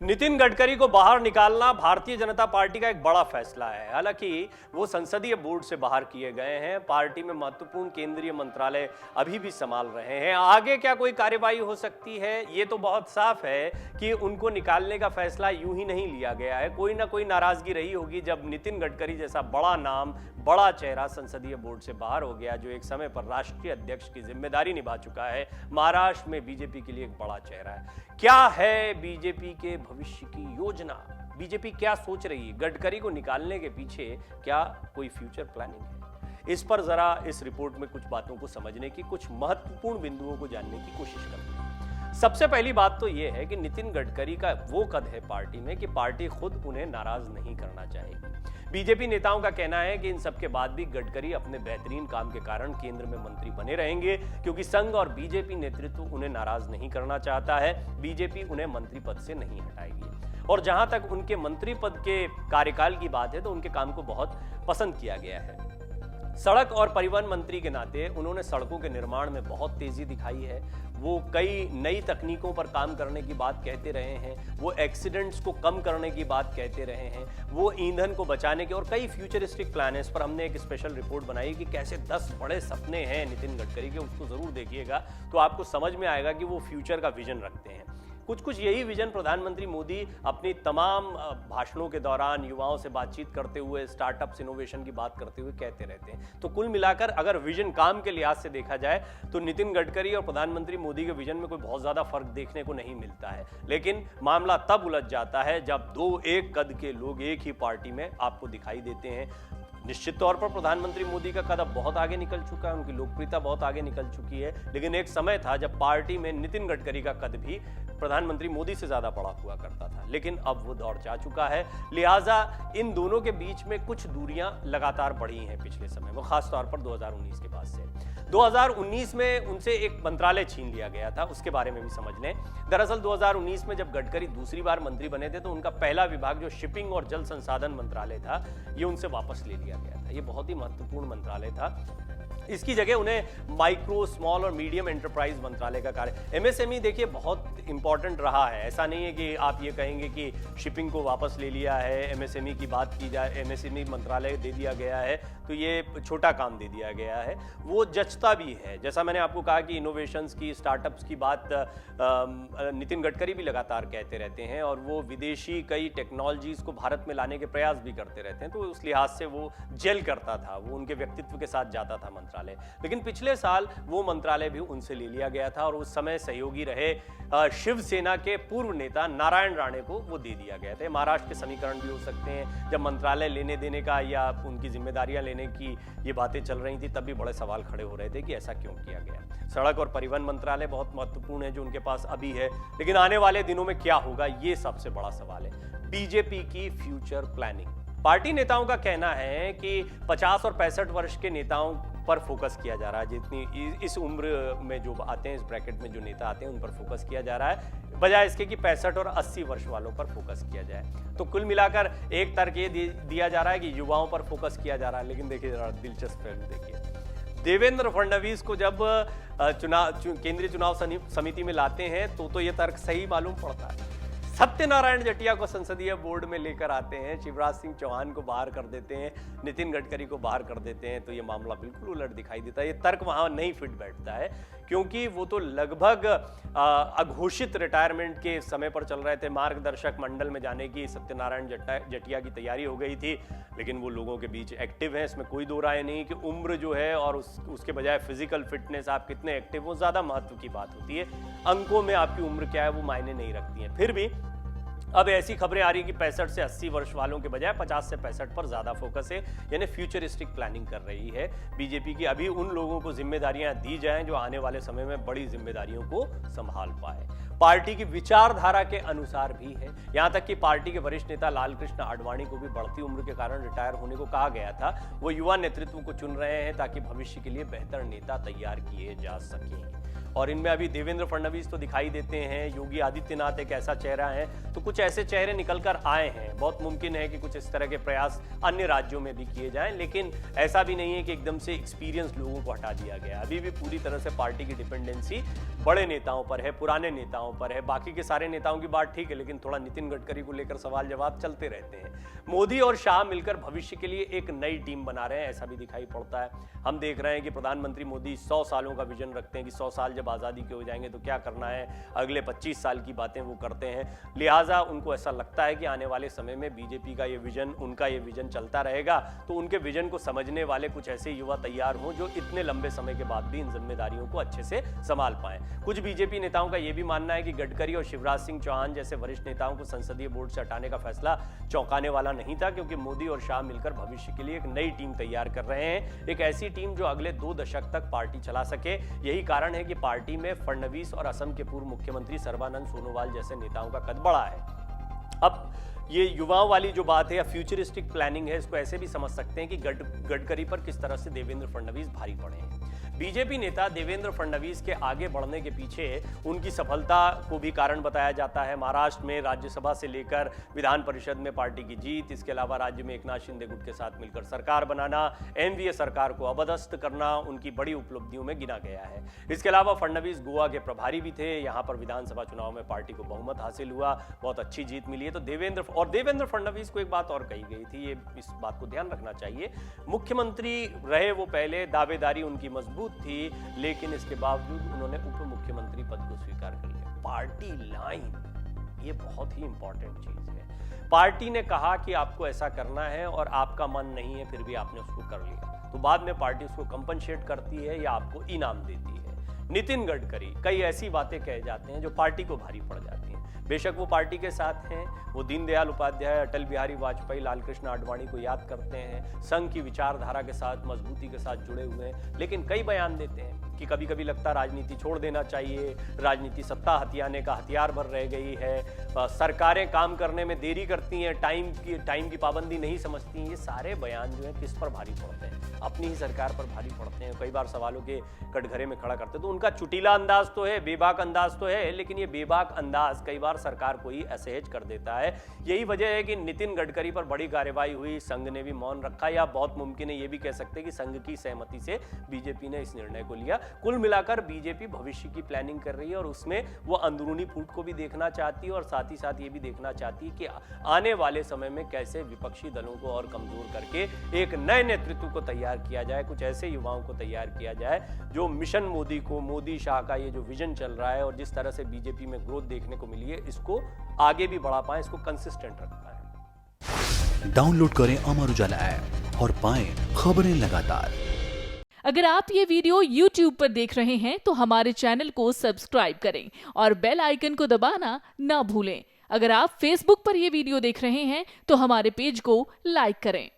नितिन गडकरी को बाहर निकालना भारतीय जनता पार्टी का एक बड़ा फैसला है। हालांकि वो संसदीय बोर्ड से बाहर किए गए हैं, पार्टी में महत्वपूर्ण केंद्रीय मंत्रालय अभी भी संभाल रहे हैं। आगे क्या कोई कार्यवाही हो सकती है, ये तो बहुत साफ है कि उनको निकालने का फैसला यूं ही नहीं लिया गया है। कोई ना कोई नाराजगी रही होगी जब नितिन गडकरी जैसा बड़ा नाम, बड़ा चेहरा संसदीय बोर्ड से बाहर हो गया, जो एक समय पर राष्ट्रीय अध्यक्ष की जिम्मेदारी निभा चुका है। महाराष्ट्र में बीजेपी के लिए एक बड़ा चेहरा है। क्या है बीजेपी के भविष्य की योजना? बीजेपी क्या सोच रही है? गडकरी को निकालने के पीछे क्या कोई फ्यूचर प्लानिंग है? इस पर जरा इस रिपोर्ट में कुछ बातों को समझने की, कुछ महत्वपूर्ण बिंदुओं को जानने की कोशिश करते हैं। सबसे पहली बात तो यह है कि नितिन गडकरी का वो कद है पार्टी में कि पार्टी खुद उन्हें नाराज नहीं करना चाहेगी। बीजेपी नेताओं का कहना है कि इन सब के बाद भी गडकरी अपने बेहतरीन काम के कारण केंद्र में मंत्री बने रहेंगे, क्योंकि संघ और बीजेपी नेतृत्व उन्हें नाराज नहीं करना चाहता है। बीजेपी उन्हें मंत्री पद से नहीं हटाएगी। और जहां तक उनके मंत्री पद के कार्यकाल की बात है तो उनके काम को बहुत पसंद किया गया है। सड़क और परिवहन मंत्री के नाते उन्होंने सड़कों के निर्माण में बहुत तेजी दिखाई है। वो कई नई तकनीकों पर काम करने की बात कहते रहे हैं, वो एक्सीडेंट्स को कम करने की बात कहते रहे हैं, वो ईंधन को बचाने के और कई फ्यूचरिस्टिक प्लान है। इस पर हमने एक स्पेशल रिपोर्ट बनाई कि कैसे 10 बड़े सपने हैं नितिन गडकरी के। उसको जरूर देखिएगा तो आपको समझ में आएगा कि वो फ्यूचर का विजन रखते हैं। कुछ यही विजन प्रधानमंत्री मोदी अपनी तमाम भाषणों के दौरान युवाओं से बातचीत करते हुए, स्टार्टअप्स, इनोवेशन की बात करते हुए कहते रहते हैं। तो कुल मिलाकर अगर विजन काम के लिहाज से देखा जाए तो नितिन गडकरी और प्रधानमंत्री मोदी के विजन में कोई बहुत ज्यादा फर्क देखने को नहीं मिलता है। लेकिन मामला तब उलझ जाता है जब दो एक कद के लोग एक ही पार्टी में आपको दिखाई देते हैं। निश्चित तौर पर प्रधानमंत्री मोदी का कदम बहुत आगे निकल चुका है, उनकी लोकप्रियता बहुत आगे निकल चुकी है। लेकिन एक समय था जब पार्टी में नितिन गडकरी का कद भी प्रधानमंत्री मोदी से ज्यादा बड़ा हुआ करता था, लेकिन अब वो दौर जा चुका है। लिहाजा इन दोनों के बीच में कुछ दूरियां लगातार बढ़ी हैं पिछले समय में, खासतौर पर 2019 के बाद से। 2019 में उनसे एक मंत्रालय छीन लिया गया था, उसके बारे में भी समझ लें। दरअसल 2019 में जब गडकरी दूसरी बार मंत्री बने थे तो उनका पहला विभाग जो शिपिंग और जल संसाधन मंत्रालय था, ये उनसे वापस ले लिया गया था। ये बहुत ही महत्वपूर्ण मंत्रालय था। इसकी जगह उन्हें माइक्रो, स्मॉल और मीडियम एंटरप्राइज मंत्रालय का कार्य, एमएसएमई देखिए बहुत इंपॉर्टेंट रहा है। ऐसा नहीं है कि आप ये कहेंगे कि शिपिंग को वापस ले लिया है, एमएसएमई की बात की जाए, एमएसएमई मंत्रालय दे दिया गया है तो ये छोटा काम दे दिया गया है। वो जचता भी है। जैसा मैंने आपको कहा कि इनोवेशंस की, स्टार्टअप्स की बात नितिन गडकरी भी लगातार कहते रहते हैं और वो विदेशी कई टेक्नोलॉजीज को भारत में लाने के प्रयास भी करते रहते हैं, तो उस लिहाज से वो जेल करता था, वो उनके व्यक्तित्व के साथ जाता था मंत्रालय। लेकिन पिछले साल वो मंत्रालय भी उनसे ले लिया गया था और उस समय सहयोगी रहे शिवसेना के पूर्व नेता नारायण राणे को वो दे दिया गया था। महाराष्ट्र के समीकरण भी हो सकते हैं। जब मंत्रालय लेने देने का या उनकी जिम्मेदारियां लेने की ये बातें चल रही थी तब भी बड़े सवाल खड़े हो रहे थे कि ऐसा क्यों किया गया। सड़क और परिवहन मंत्रालय बहुत महत्वपूर्ण है जो उनके पास अभी है, लेकिन आने वाले दिनों में क्या होगा ये सबसे बड़ा सवाल है। बीजेपी की फ्यूचर प्लानिंग। पार्टी नेताओं का कहना है कि 50 और 65 वर्ष के नेताओं पर फोकस किया जा रहा है। जितनी इस उम्र में जो आते हैं, इस ब्रैकेट में जो नेता आते हैं उन पर फोकस किया जा रहा है, बजाय इसके कि 65 और 80 वर्ष वालों पर फोकस किया जाए। तो कुल मिलाकर एक तर्क ये दिया जा रहा है कि युवाओं पर फोकस किया जा रहा है। लेकिन देखिए जरा दिलचस्प पहलू देखिए, देवेंद्र फडणवीस को जब केंद्रीय चुनाव समिति में लाते हैं तो ये तर्क सही मालूम पड़ता है। सत्यनारायण जटिया को संसदीय बोर्ड में लेकर आते हैं, शिवराज सिंह चौहान को बाहर कर देते हैं, नितिन गडकरी को बाहर कर देते हैं, तो ये मामला बिल्कुल उलट दिखाई देता है। ये तर्क वहां नहीं फिट बैठता है, क्योंकि वो तो लगभग अघोषित रिटायरमेंट के समय पर चल रहे थे। मार्गदर्शक मंडल में जाने की सत्यनारायण जटिया की तैयारी हो गई थी, लेकिन वो लोगों के बीच एक्टिव हैं, इसमें कोई दो राय नहीं कि उम्र जो है और उसके बजाय फिजिकल फिटनेस, आप कितने एक्टिव, वो ज्यादा महत्व की बात होती है। अंकों में आपकी उम्र क्या है वो मायने नहीं रखती है। फिर भी अब ऐसी खबरें आ रही कि 65 से 80 वर्ष वालों के बजाय 50 से 65 पर ज्यादा फोकस है, यानी फ्यूचरिस्टिक प्लानिंग कर रही है बीजेपी की। अभी उन लोगों को जिम्मेदारियां दी जाएं जो आने वाले समय में बड़ी जिम्मेदारियों को संभाल पाए। पार्टी की विचारधारा के अनुसार भी है। यहां तक कि पार्टी के वरिष्ठ नेता लालकृष्ण आडवाणी को भी बढ़ती उम्र के कारण रिटायर होने को कहा गया था। वो युवा नेतृत्व को चुन रहे हैं ताकि भविष्य के लिए बेहतर नेता तैयार किए जा सकें। और इनमें अभी देवेंद्र फडणवीस तो दिखाई देते हैं, योगी आदित्यनाथ एक ऐसा चेहरा है, तो कुछ ऐसे चेहरे निकल कर आए हैं। बहुत मुमकिन है कि कुछ इस तरह के प्रयास अन्य राज्यों में भी किए जाएं, लेकिन ऐसा भी नहीं है कि एकदम से एक्सपीरियंस लोगों को हटा दिया गया। अभी भी पूरी तरह से पार्टी की डिपेंडेंसी बड़े नेताओं पर है, पुराने नेताओं पर है। बाकी के सारे नेताओं की बात ठीक है, लेकिन थोड़ा नितिन गडकरी को लेकर सवाल जवाब चलते रहते हैं। मोदी और शाह मिलकर भविष्य के लिए एक नई टीम बना रहे हैं, ऐसा भी दिखाई पड़ता है। हम देख रहे हैं कि प्रधानमंत्री मोदी 100 सालों का विजन रखते हैं कि 100 साल जब आज़ादी के हो जाएंगे तो क्या करना है, अगले 25 साल की बातें वो करते हैं। लिहाजा उनको ऐसा लगता है कि आने वाले समय में बीजेपी का ये विजन, उनका ये विजन चलता रहेगा, तो उनके विजन को समझने वाले कुछ ऐसे युवा तैयार हों जो इतने लंबे समय के बाद भी इन जिम्मेदारियों को अच्छे से संभाल पाएं। कुछ बीजेपी नेताओं का यह भी मानना है कि गडकरी और शिवराज सिंह चौहान जैसे वरिष्ठ नेताओं को संसदीय बोर्ड से हटाने का फैसला चौंकाने वाला नहीं था, क्योंकि मोदी और शाह मिलकर भविष्य के लिए एक नई टीम तैयार कर रहे हैं, एक ऐसी टीम जो अगले 2 दशक तक पार्टी चला सके। यही कारण है कि पार्टी में फडणवीस और असम के पूर्व मुख्यमंत्री सर्बानंद सोनोवाल जैसे नेताओं का कद बढ़ा है। अब ये युवाओं वाली जो बात है या फ्यूचरिस्टिक प्लानिंग है, इसको ऐसे भी समझ सकते हैं कि गडकरी पर किस तरह से देवेंद्र फडणवीस भारी पड़े हैं। बीजेपी नेता देवेंद्र फडणवीस के आगे बढ़ने के पीछे उनकी सफलता को भी कारण बताया जाता है। महाराष्ट्र में राज्यसभा से लेकर विधान परिषद में पार्टी की जीत, इसके अलावा राज्य में एकनाथ शिंदे गुट के साथ मिलकर सरकार बनाना, एनडीए सरकार को अपदस्थ करना उनकी बड़ी उपलब्धियों में गिना गया है। इसके अलावा फडणवीस गोवा के प्रभारी भी थे। यहाँ पर विधानसभा चुनाव में पार्टी को बहुमत हासिल हुआ, बहुत अच्छी जीत मिली है। तो देवेंद्र फडणवीस को एक बात और कही गई थी, ये इस बात को ध्यान रखना चाहिए, मुख्यमंत्री रहे वो पहले, दावेदारी उनकी मजबूत थी, लेकिन इसके बावजूद उन्होंने उप मुख्यमंत्री पद को स्वीकार कर लिया। पार्टी लाइन ये बहुत ही इंपॉर्टेंट चीज है। पार्टी ने कहा कि आपको ऐसा करना है और आपका मन नहीं है, फिर भी आपने उसको कर लिया, तो बाद में पार्टी उसको कंपनसेट करती है या आपको इनाम देती है। नितिन गडकरी कई ऐसी बातें कहे जाते हैं जो पार्टी को भारी पड़ जाती हैं। बेशक वो पार्टी के साथ हैं, वो दीनदयाल उपाध्याय, अटल बिहारी वाजपेयी, लालकृष्ण आडवाणी को याद करते हैं, संघ की विचारधारा के साथ मजबूती के साथ जुड़े हुए हैं, लेकिन कई बयान देते हैं कि कभी कभी लगता है राजनीति छोड़ देना चाहिए, राजनीति सत्ता हथियाने का हथियार भर रह गई है, सरकारें काम करने में देरी करती हैं, टाइम की पाबंदी नहीं समझती हैं। ये सारे बयान जो है किस पर भारी पड़ते हैं? अपनी ही सरकार पर भारी पड़ते हैं। कई बार सवालों के कटघरे में खड़ा करते हैं। तो उनका चुटीला अंदाज तो है, बेबाक अंदाज तो है, लेकिन ये बेबाक अंदाज कई बार सरकार को ही असहज कर देता है। यही वजह है कि नितिन गडकरी पर बड़ी कार्रवाई हुई, संघ ने भी मौन रखा, या बहुत मुमकिन है ये भी कह सकते हैं कि संघ की सहमति से बीजेपी ने इस निर्णय को लिया। कुल मिलाकर बीजेपी भविष्य की प्लानिंग कर रही है और उसमें वो अंदरूनी फूट को भी देखना चाहती है और साथ ही साथ ये भी देखना चाहती है कि आने वाले समय में कैसे विपक्षी दलों को और कमजोर करके एक नए नेतृत्व को तैयार किया जाए, कुछ ऐसे युवाओं को तैयार किया जाए जो मिशन मोदी को, मोदी शाह का ये जो विजन चल रहा है और जिस तरह से बीजेपी में ग्रोथ देखने को मिली है, इसको आगे भी बढ़ा पाए, इसको कंसिस्टेंट रख पाए। डाउनलोड करें अमर उजाला ऐप और पाएं खबरें लगातार। अगर आप ये वीडियो YouTube पर देख रहे हैं तो हमारे चैनल को सब्सक्राइब करें और बेल आइकन को दबाना ना भूलें। अगर आप Facebook पर ये वीडियो देख रहे हैं तो हमारे पेज को लाइक करें।